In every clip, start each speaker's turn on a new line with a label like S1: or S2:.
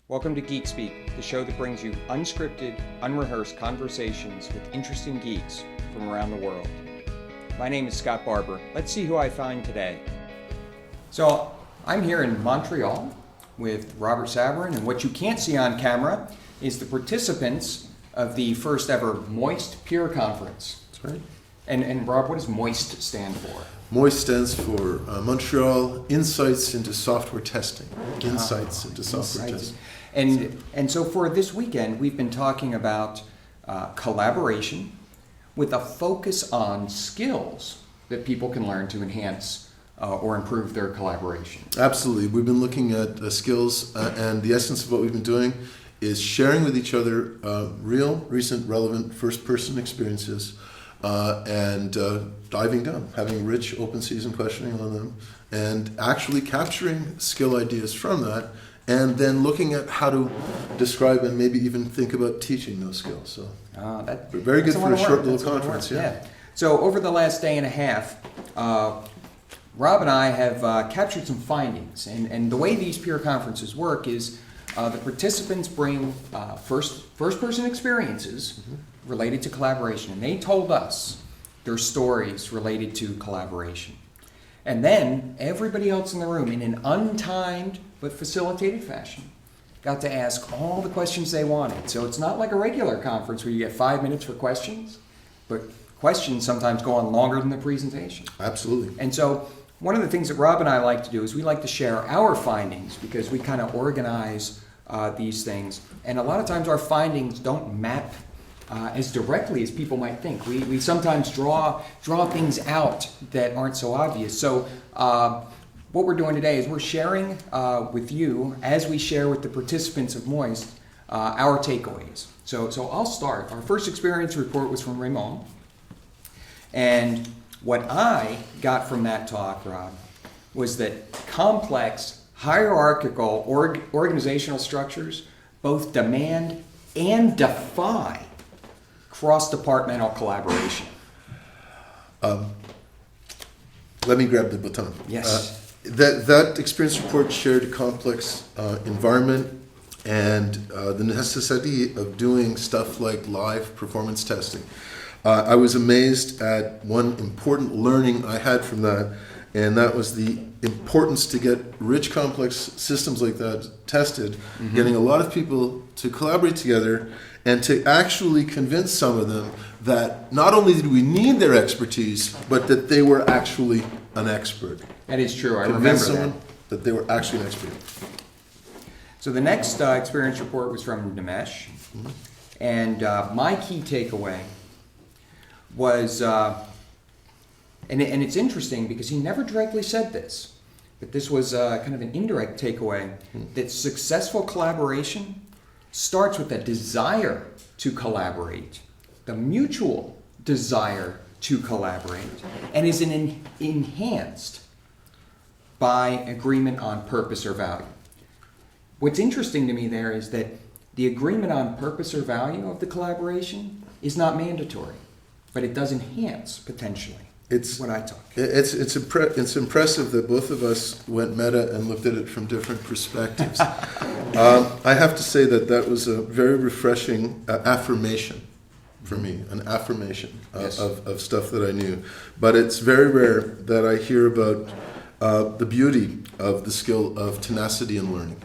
S1: Welcome to Geek Speak, the show that brings you unscripted, unrehearsed conversations with interesting geeks from around the world. My name is Scott Barber. Let's see who I find today. So I'm here in Montreal with Robert Sabourin, and what you can't see on camera is the participants of the first ever SmartBear conference.
S2: That's right.
S1: And Rob, what does MOIST stand for?
S2: MOIST stands for Montreal Insights into Software Testing. Insights into Software Testing.
S1: And so for this weekend, we've been talking about collaboration with a focus on skills that people can learn to enhance or improve their collaboration.
S2: Absolutely. We've been looking at skills, and the essence of what we've been doing is sharing with each other real, recent, relevant, first-person experiences and diving down, having rich, open season questioning on them, and actually capturing skill ideas from that, and then looking at how to describe and maybe even think about teaching those skills. So very good for a short little conference. Yeah.
S1: So over the last day and a half, Rob and I have captured some findings, and the way these peer conferences work is the participants bring first-person experiences related to collaboration, and they told us their stories related to collaboration. And then everybody else in the room, in an untimed but facilitated fashion, got to ask all the questions they wanted. So it's not like a regular conference where you get 5 minutes for questions, but questions sometimes go on longer than the presentation.
S2: Absolutely.
S1: And so one of the things that Rob and I like to do is we like to share our findings, because we kind of organize these things. And a lot of times our findings don't map as directly as people might think. We sometimes draw things out that aren't so obvious. So what we're doing today is we're sharing with you, as we share with the participants of MOIST, our takeaways. So I'll start. Our first experience report was from Raymond. And what I got from that talk, Rob, was that complex, hierarchical organizational structures both demand and defy cross-departmental collaboration.
S2: Let me grab the baton.
S1: Yes.
S2: That experience report shared a complex environment and the necessity of doing stuff like live performance testing. I was amazed at one important learning I had from that, and that was the importance to get rich, complex systems like that tested, getting a lot of people to collaborate together and to actually convince some of them that not only did we need their expertise, but that they were actually an expert.
S1: That is true. I
S2: Convince
S1: remember
S2: someone that they were actually an expert. So
S1: the next experience report was from Nimesh, and my key takeaway was, and it's interesting because he never directly said this, but this was kind of an indirect takeaway, that successful collaboration starts with a desire to collaborate, the mutual desire to collaborate, and is enhanced by agreement on purpose or value. What's interesting to me there is that the agreement on purpose or value of the collaboration is not mandatory, but it does enhance potentially. It's when I talk.
S2: It's impressive that both of us went meta and looked at it from different perspectives. I have to say that was a very refreshing affirmation for me, an affirmation of stuff that I knew. But it's very rare that I hear about the beauty of the skill of tenacity and learning.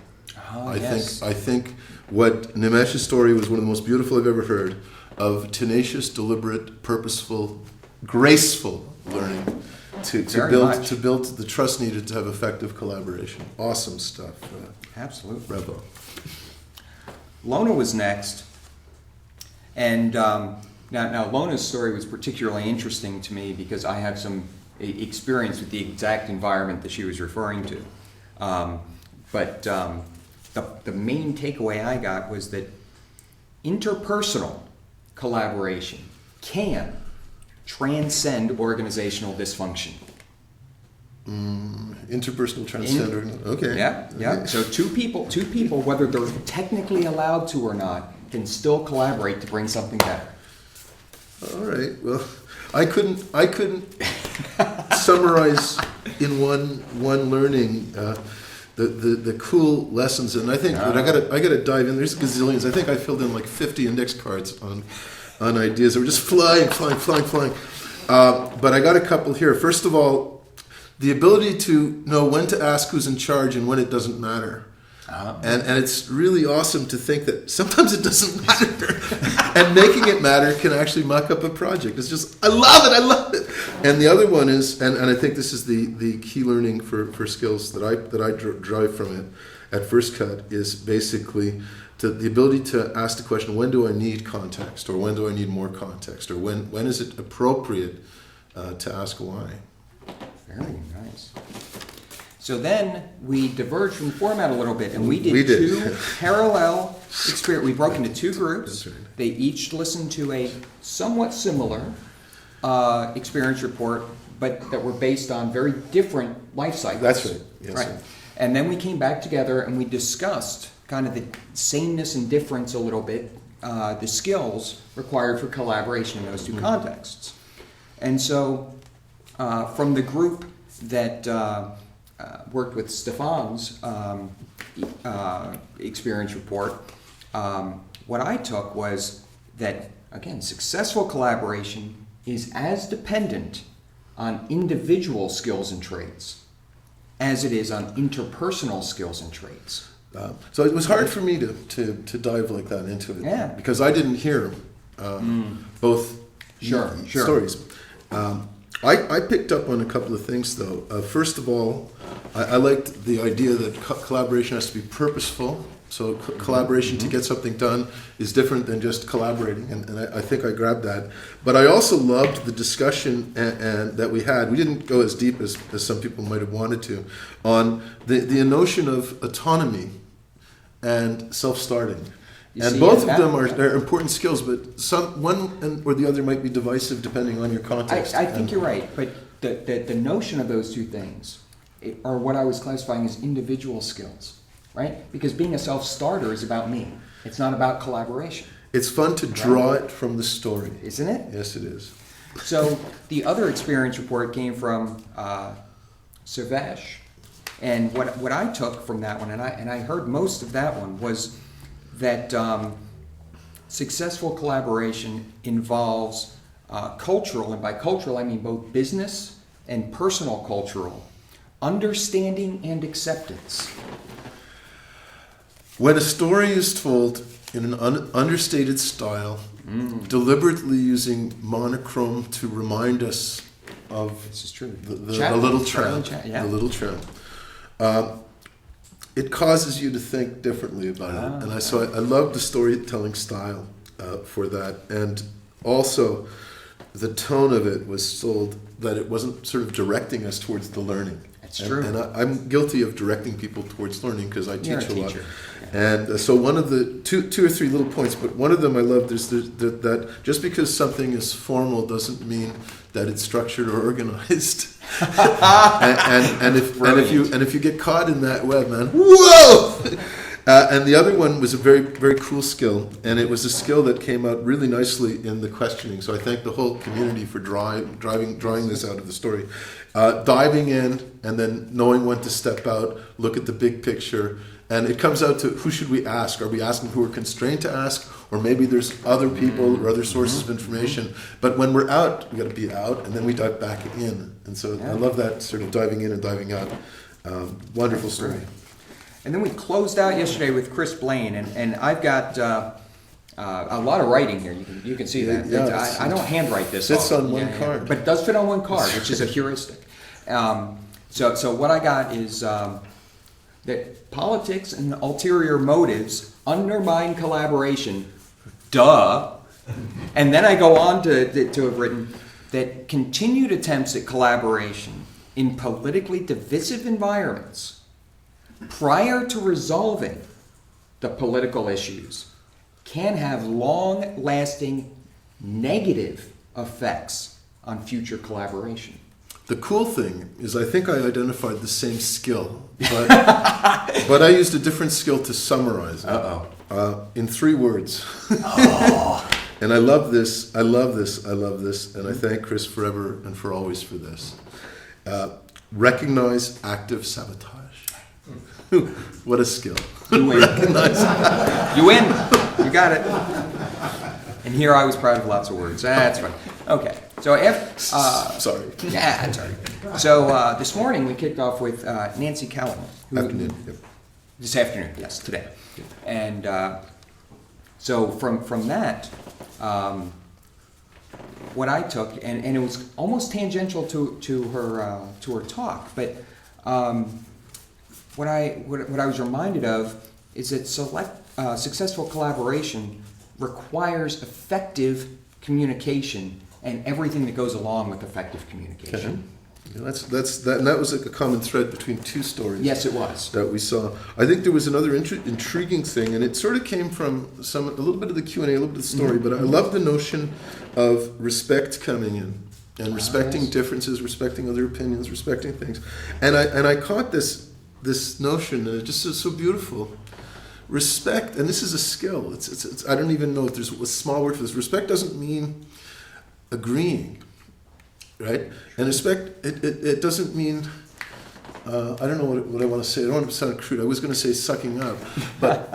S2: I think what Nimesh's story was one of the most beautiful I've ever heard, of tenacious, deliberate, purposeful, graceful learning to build the trust needed to have effective collaboration. Awesome stuff.
S1: Absolutely.
S2: Bravo.
S1: Lona was next, and now Lona's story was particularly interesting to me because I have some experience with the exact environment that she was referring to. But the main takeaway I got was that interpersonal collaboration can transcend organizational dysfunction.
S2: Interpersonal transcend. Okay.
S1: Yeah.
S2: Okay.
S1: So two people, whether they're technically allowed to or not, can still collaborate to bring something better.
S2: All right. Well, I couldn't summarize in one learning the cool lessons. And I think that I gotta dive in. There's gazillions. I think I filled in like 50 index cards on ideas that were just flying. But I got a couple here. First of all, the ability to know when to ask who's in charge and when it doesn't matter. And it's really awesome to think that sometimes it doesn't matter. And making it matter can actually muck up a project. It's just, I love it. And the other one is, and I think this is the key learning for skills that I drive from it at First Cut, is basically the ability to ask the question, when do I need context? Or when do I need more context? Or when is it appropriate to ask why?
S1: Very nice. So then we diverged from format a little bit, and we did two parallel experience. We broke into two groups.
S2: That's right.
S1: They each listened to a somewhat similar experience report, but that were based on very different life cycles.
S2: That's right. Yes,
S1: right.
S2: sir.
S1: And then we came back together and we discussed kind of the sameness and difference a little bit, the skills required for collaboration in those two contexts. And so from the group that worked with Stefan's experience report, what I took was that, again, successful collaboration is as dependent on individual skills and traits as it is on interpersonal skills and traits.
S2: So it was hard for me to dive like that into it.
S1: Yeah.
S2: Because I didn't hear both stories. I picked up on a couple of things, though. First of all, I liked the idea that collaboration has to be purposeful. So collaboration to get something done is different than just collaborating, and I think I grabbed that. But I also loved the discussion and that we had. We didn't go as deep as some people might have wanted to on the notion of autonomy and self-starting. And both of them are important skills, but one or the other might be divisive depending on your context.
S1: I think you're right, but the notion of those two things are what I was classifying as individual skills, right? Because being a self-starter is about me. It's not about collaboration.
S2: It's fun to draw it from the story.
S1: Isn't it?
S2: Yes, it is.
S1: So the other experience report came from Savesh, and what I took from that one, and I heard most of that one, was that successful collaboration involves cultural, and by cultural I mean both business and personal cultural, understanding and acceptance.
S2: When a story is told in an understated style, deliberately using monochrome to remind us of
S1: This is true.
S2: the little tramp,
S1: Yeah.
S2: the little tramp, it causes you to think differently about it. And I love the storytelling style for that. And also, the tone of it was sold that it wasn't sort of directing us towards the learning.
S1: It's true.
S2: And I'm guilty of directing people towards learning because I
S1: You're
S2: teach
S1: a
S2: a lot.
S1: teacher.
S2: And so one of the two or three little points, but one of them I love is that just because something is formal doesn't mean that it's structured or organized. and if you get caught in that web, man, whoa! And the other one was a very, very cool skill, and it was a skill that came out really nicely in the questioning. So I thank the whole community for drawing this out of the story. Diving in and then knowing when to step out, look at the big picture, and it comes out to who should we ask? Are we asking who we're constrained to ask, or maybe there's other people or other sources of information? But when we're out, we got to be out, and then we dive back in. And so I love that sort of diving in and diving out. Wonderful story.
S1: Right. And then we closed out yesterday with Chris Blaine, and I've got a lot of writing here. You can see that.
S2: Yeah,
S1: I don't handwrite this.
S2: Fits on one card.
S1: But it does fit on one card, which is a heuristic. So what I got is that politics and ulterior motives undermine collaboration. Duh. And then I go on to have written that continued attempts at collaboration in politically divisive environments prior to resolving the political issues can have long-lasting negative effects on future collaboration.
S2: The cool thing is I think I identified the same skill, but I used a different skill to summarize it. In 3 words. And I love this, I love this, I love this, and I thank Chris forever and for always for this. Recognize active sabotage. What a skill.
S1: You win. You win. You got it. And here I was proud of lots of words. That's fine. Okay. So
S2: Sorry.
S1: yeah, that's all right. So this morning we kicked off with Nancy Kellum.
S2: Afternoon. Yep.
S1: This afternoon, yes, today. And so from that, what I took, and it was almost tangential to her talk, but what I was reminded of is that successful collaboration requires effective communication and everything that goes along with effective communication.
S2: Okay. Yeah, and that was like a common thread between two stories.
S1: Yes, it was.
S2: That we saw. I think there was another intriguing thing, and it sort of came from a little bit of the Q&A, a little bit of the story, but I love the notion of respect coming in, and respecting differences, respecting other opinions, respecting things. And I caught this notion, and it just is so beautiful. Respect, and this is a skill. It's I don't even know if there's a small word for this. Respect doesn't mean agreeing. Right? And respect, it doesn't mean, I don't know what I want to say. I don't want to sound crude. I was going to say sucking up. But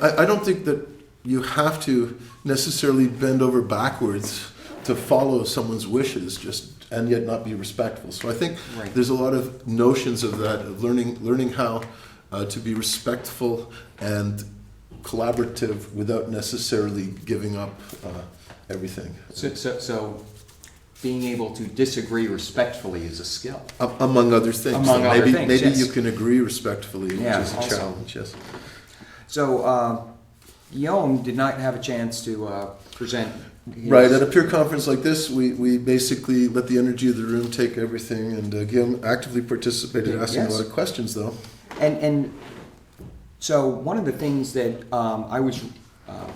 S2: I don't think that you have to necessarily bend over backwards to follow someone's wishes and yet not be respectful. So I think there's a lot of notions of that, of learning how to be respectful and collaborative without necessarily giving up everything.
S1: So being able to disagree respectfully is a skill.
S2: Among other things. Maybe
S1: yes.
S2: you can agree respectfully, which is a
S1: also.
S2: challenge, yes.
S1: So Guillaume did not have a chance to present.
S2: Right, at a peer conference like this, we basically let the energy of the room take everything, and Guillaume actively participated, asking a lot of questions, though.
S1: And so one of the things that I was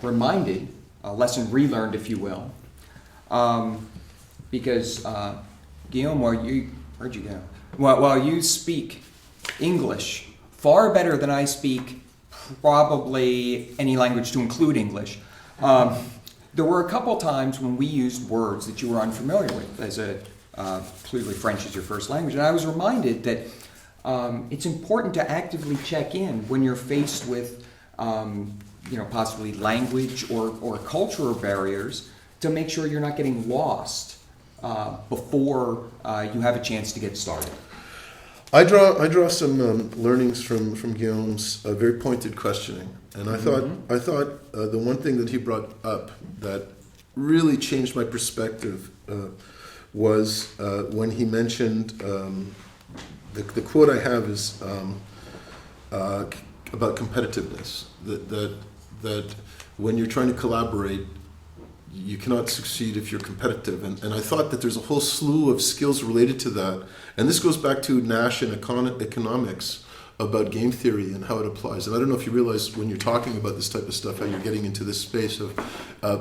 S1: reminded, a lesson relearned, if you will, because Guillaume, where'd you go? Well, you speak English far better than I speak probably any language to include English. There were a couple times when we used words that you were unfamiliar with, as clearly French is your first language, and I was reminded that it's important to actively check in when you're faced with possibly language or cultural barriers to make sure you're not getting lost before you have a chance to get started.
S2: I draw some learnings from Guillaume's very pointed questioning, and I thought the one thing that he brought up that really changed my perspective was when he mentioned the quote I have is about competitiveness, that when you're trying to collaborate, you cannot succeed if you're competitive. And I thought that there's a whole slew of skills related to that. And this goes back to Nash and economics about game theory and how it applies. And I don't know if you realize when you're talking about this type of stuff, how you're getting into this space of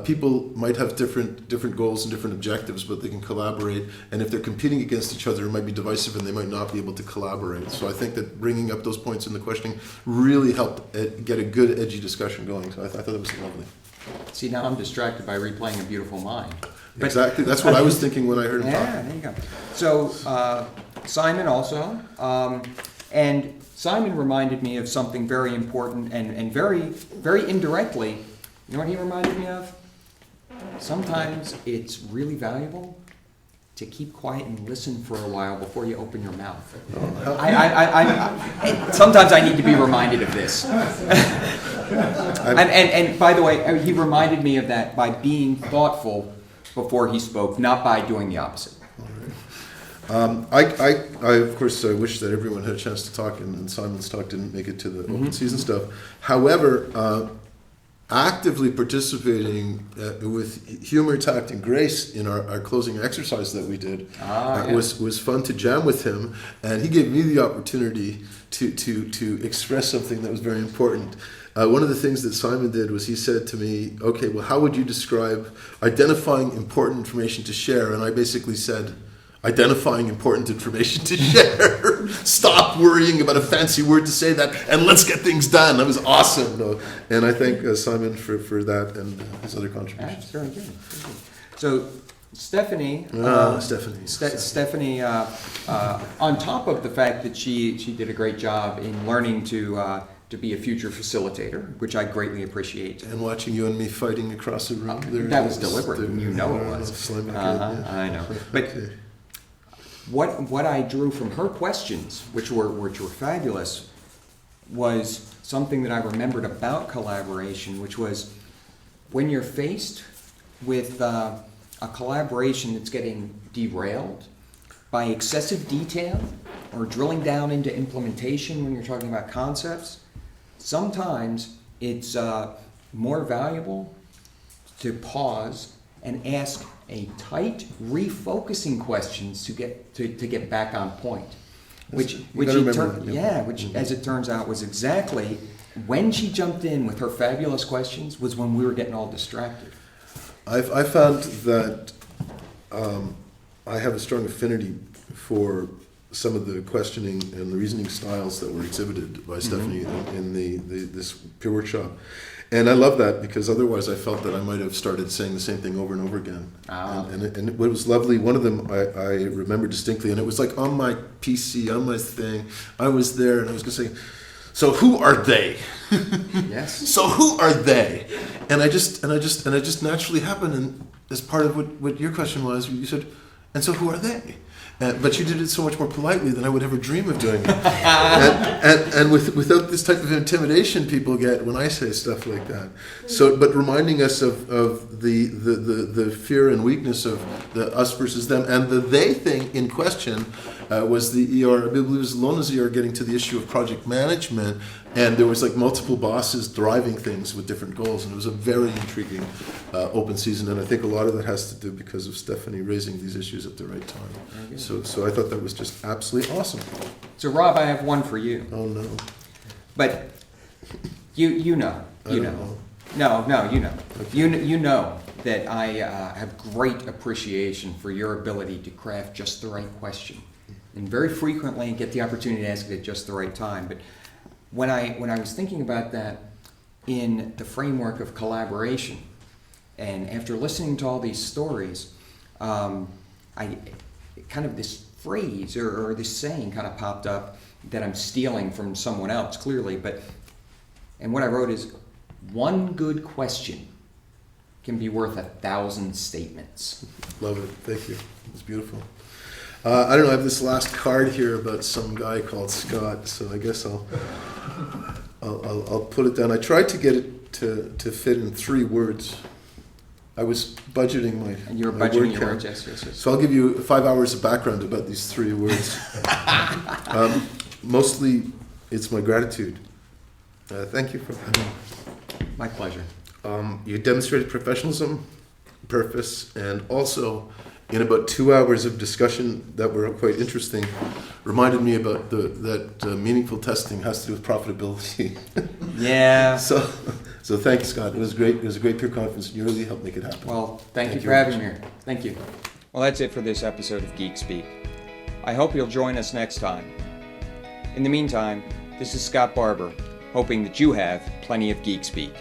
S2: people might have different goals and different objectives, but they can collaborate. And if they're competing against each other, it might be divisive and they might not be able to collaborate. So I think that bringing up those points in the questioning really helped get a good, edgy discussion going. So I thought that was lovely.
S1: See, now I'm distracted by replaying A Beautiful Mind.
S2: Exactly. That's what I was thinking when I heard him talk.
S1: Yeah, there you go. So Simon also, and Simon reminded me of something very important and very, very indirectly. You know what he reminded me of? Sometimes it's really valuable to keep quiet and listen for a while before you open your mouth. Sometimes I need to be reminded of this. And by the way, he reminded me of that by being thoughtful before he spoke, not by doing the opposite.
S2: I of course wish that everyone had a chance to talk, and Simon's talk didn't make it to the open season stuff. However, actively participating with humor, tact, and grace in our closing exercise that we did was fun to jam with him, and he gave me the opportunity to express something that was very important. One of the things that Simon did was he said to me, okay, well, how would you describe identifying important information to share? And I basically said, identifying important information to share. Stop worrying about a fancy word to say that, and let's get things done. That was awesome. No, and I thank Simon for that and his other contributions.
S1: That's very good. Very good. So Stephanie.
S2: Stephanie.
S1: Stephanie, on top of the fact that she did a great job in learning to be a future facilitator, which I greatly appreciate.
S2: And watching you and me fighting across the room.
S1: That was deliberate, and you know it was. I know. But
S2: okay.
S1: what I drew from her questions, which were fabulous, was something that I remembered about collaboration, which was when you're faced with a collaboration that's getting derailed by excessive detail or drilling down into implementation when you're talking about concepts, sometimes it's more valuable to pause and ask a tight, refocusing questions to get back on point. Which as it turns out was exactly when she jumped in with her fabulous questions was when we were getting all distracted.
S2: I found that I have a strong affinity for some of the questioning and the reasoning styles that were exhibited by Stephanie in this peer workshop. And I love that because otherwise I felt that I might have started saying the same thing over and over again. And what was lovely, one of them I remember distinctly, and it was like on my PC, on my thing, I was there and I was going to say, so who are they?
S1: Yes.
S2: So who are they? And I just naturally happened, and as part of what your question was, you said, and so who are they? But you did it so much more politely than I would ever dream of doing it. and without this type of intimidation people get when I say stuff like that. So, but reminding us of the fear and weakness of the us versus them, and the they thing in question was the ER, I believe it was Lona's ER getting to the issue of project management, and there was like multiple bosses driving things with different goals, and it was a very intriguing open season, and I think a lot of that has to do because of Stephanie raising these issues at the right time. So I thought that was just absolutely awesome.
S1: So Rob, I have one for you.
S2: Oh no.
S1: But you know.
S2: Okay.
S1: You know that I have great appreciation for your ability to craft just the right question, and very frequently get the opportunity to ask it at just the right time. But when I was thinking about that in the framework of collaboration, and after listening to all these stories, this phrase or this saying kind of popped up that I'm stealing from someone else, clearly. And what I wrote is, one good question can be worth 1,000 statements.
S2: Love it. Thank you. It's beautiful. I don't know. I have this last card here about some guy called Scott, so I guess I'll put it down. I tried to get it to fit in 3 words. I was budgeting my
S1: And you were
S2: my
S1: budgeting
S2: word
S1: your
S2: count.
S1: words, yes.
S2: So I'll give you 5 hours of background about these 3 words. Mostly, it's my gratitude. Thank you for having me.
S1: My pleasure.
S2: You demonstrated professionalism, purpose, and also in about 2 hours of discussion that were quite interesting, reminded me about that meaningful testing has to do with profitability.
S1: Yeah.
S2: So thanks, Scott. It was great. It was a great peer conference, and you really helped make it happen.
S1: Well, thank you for having me here. Thank you. Well, that's it for this episode of Geek Speak. I hope you'll join us next time. In the meantime, this is Scott Barber, hoping that you have plenty of Geek Speak.